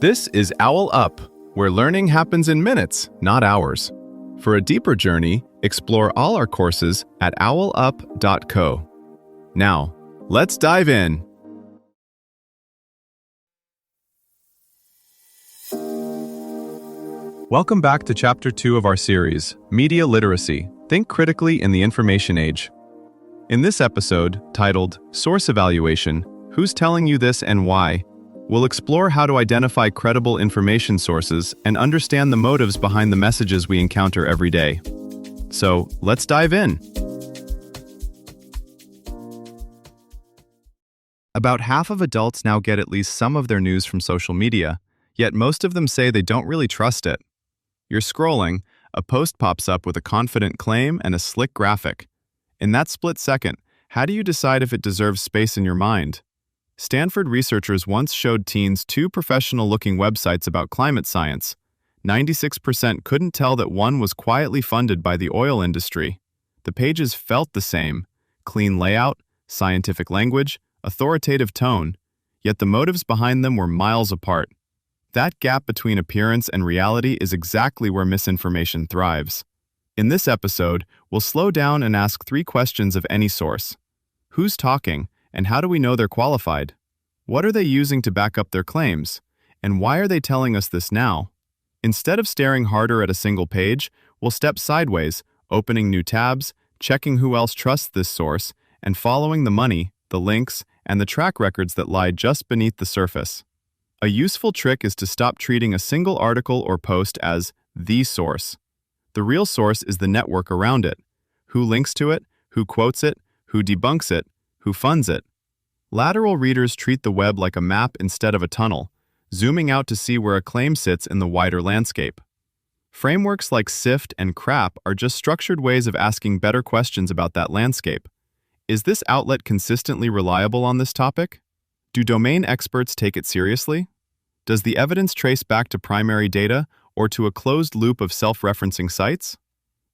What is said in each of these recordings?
This is OwlUp, where learning happens in minutes, not hours. For a deeper journey, explore all our courses at owlup.co. Now, let's dive in. Welcome back to Chapter 2 of our series, Media Literacy, Think Critically in the Information Age. In this episode, titled Source Evaluation, Who's Telling You This and Why?, we'll explore how to identify credible information sources and understand the motives behind the messages we encounter every day. So, let's dive in. About half of adults now get at least some of their news from social media, yet most of them say they don't really trust it. You're scrolling, a post pops up with a confident claim and a slick graphic. In that split second, how do you decide if it deserves space in your mind? Stanford researchers once showed teens two professional-looking websites about climate science. 96% couldn't tell that one was quietly funded by the oil industry. The pages felt the same: clean layout, scientific language, authoritative tone, yet the motives behind them were miles apart. That gap between appearance and reality is exactly where misinformation thrives. In this episode, we'll slow down and ask 3 questions of any source. Who's talking, and how do we know they're qualified? What are they using to back up their claims? And why are they telling us this now? Instead of staring harder at a single page, we'll step sideways, opening new tabs, checking who else trusts this source, and following the money, the links, and the track records that lie just beneath the surface. A useful trick is to stop treating a single article or post as the source. The real source is the network around it. Who links to it, who quotes it, who debunks it, who funds it. Lateral readers treat the web like a map instead of a tunnel, zooming out to see where a claim sits in the wider landscape. Frameworks like SIFT and CRAP are just structured ways of asking better questions about that landscape. Is this outlet consistently reliable on this topic? Do domain experts take it seriously? Does the evidence trace back to primary data or to a closed loop of self-referencing sites?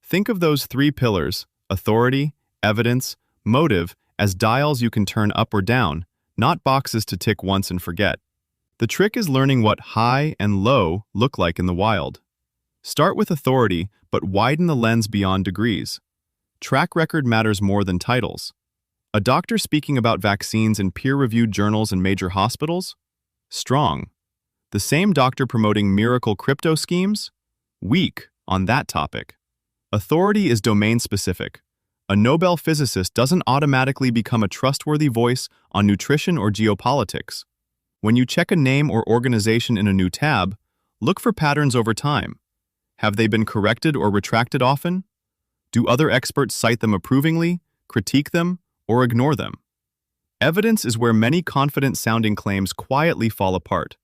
Think of those 3 pillars: authority, evidence, motive, as dials you can turn up or down, not boxes to tick once and forget. The trick is learning what high and low look like in the wild. Start with authority, but widen the lens beyond degrees. Track record matters more than titles. A doctor speaking about vaccines in peer-reviewed journals and major hospitals? Strong. The same doctor promoting miracle crypto schemes? Weak on that topic. Authority is domain-specific. A Nobel physicist doesn't automatically become a trustworthy voice on nutrition or geopolitics. When you check a name or organization in a new tab, look for patterns over time. Have they been corrected or retracted often? Do other experts cite them approvingly, critique them, or ignore them? Evidence is where many confident-sounding claims quietly fall apart.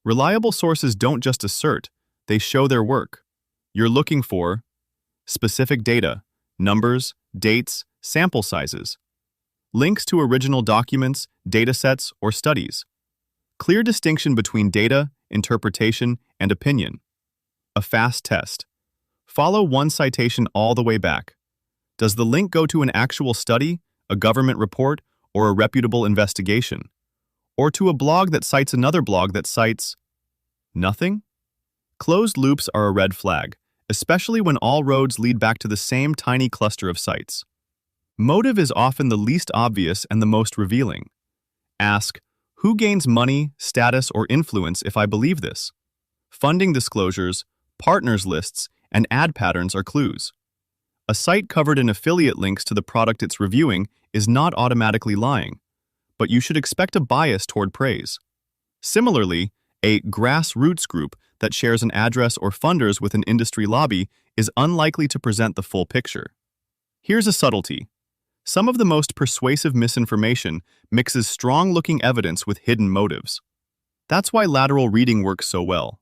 Reliable sources don't just assert, they show their work. You're looking for specific data, numbers, dates, sample sizes, links to original documents, datasets, or studies. Clear distinction between data, interpretation, and opinion. A fast test. Follow one citation all the way back. Does the link go to an actual study, a government report, or a reputable investigation? Or to a blog that cites another blog that cites nothing? Closed loops are a red flag, especially when all roads lead back to the same tiny cluster of sites. Motive is often the least obvious and the most revealing. Ask, who gains money, status, or influence if I believe this? Funding disclosures, partners lists, and ad patterns are clues. A site covered in affiliate links to the product it's reviewing is not automatically lying, but you should expect a bias toward praise. Similarly, a grassroots group that shares an address or funders with an industry lobby is unlikely to present the full picture. Here's a subtlety. Some of the most persuasive misinformation mixes strong-looking evidence with hidden motives. That's why lateral reading works so well.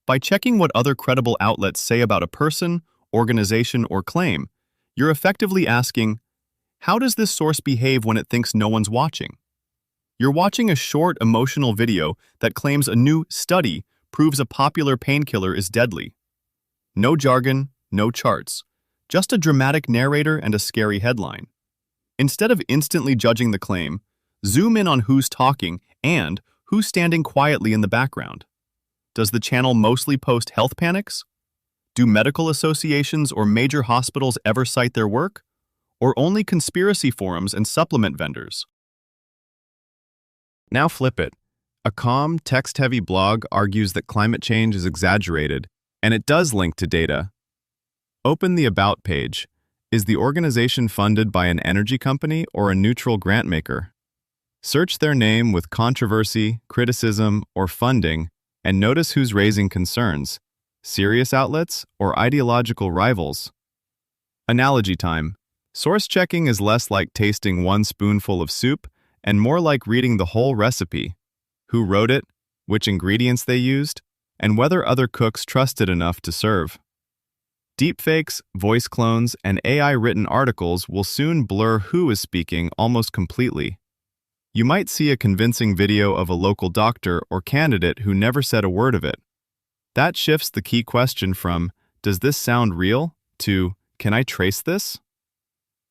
By checking what other credible outlets say about a person, organization, or claim, you're effectively asking, how does this source behave when it thinks no one's watching? You're watching a short, emotional video that claims a new study proves a popular painkiller is deadly. No jargon, no charts, just a dramatic narrator and a scary headline. Instead of instantly judging the claim, zoom in on who's talking and who's standing quietly in the background. Does the channel mostly post health panics? Do medical associations or major hospitals ever cite their work? Or only conspiracy forums and supplement vendors? Now flip it. A calm, text-heavy blog argues that climate change is exaggerated, and it does link to data. Open the About page. Is the organization funded by an energy company or a neutral grant maker? Search their name with controversy, criticism, or funding, and notice who's raising concerns: serious outlets or ideological rivals. Analogy time. Source checking is less like tasting one spoonful of soup and more like reading the whole recipe: who wrote it, which ingredients they used, and whether other cooks trusted enough to serve. Deepfakes, voice clones, and AI-written articles will soon blur who is speaking almost completely. You might see a convincing video of a local doctor or candidate who never said a word of it. That shifts the key question from, "Does this sound real?" to, "Can I trace this?"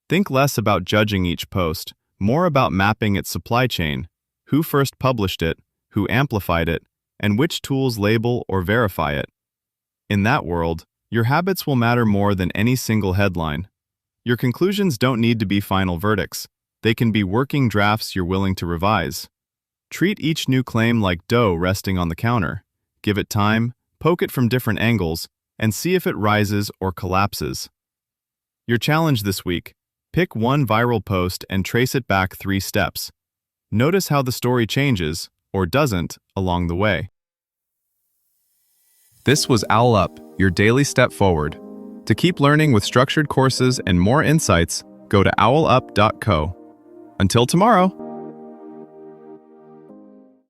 Think less about judging each post, more about mapping its supply chain: who first published it, who amplified it, and which tools label or verify it. In that world, your habits will matter more than any single headline. Your conclusions don't need to be final verdicts. They can be working drafts you're willing to revise. Treat each new claim like dough resting on the counter. Give it time, poke it from different angles, and see if it rises or collapses. Your challenge this week: pick one viral post and trace it back 3 steps. Notice how the story changes, or doesn't, along the way. This was OwlUp, your daily step forward. To keep learning with structured courses and more insights, go to owlup.co. Until tomorrow!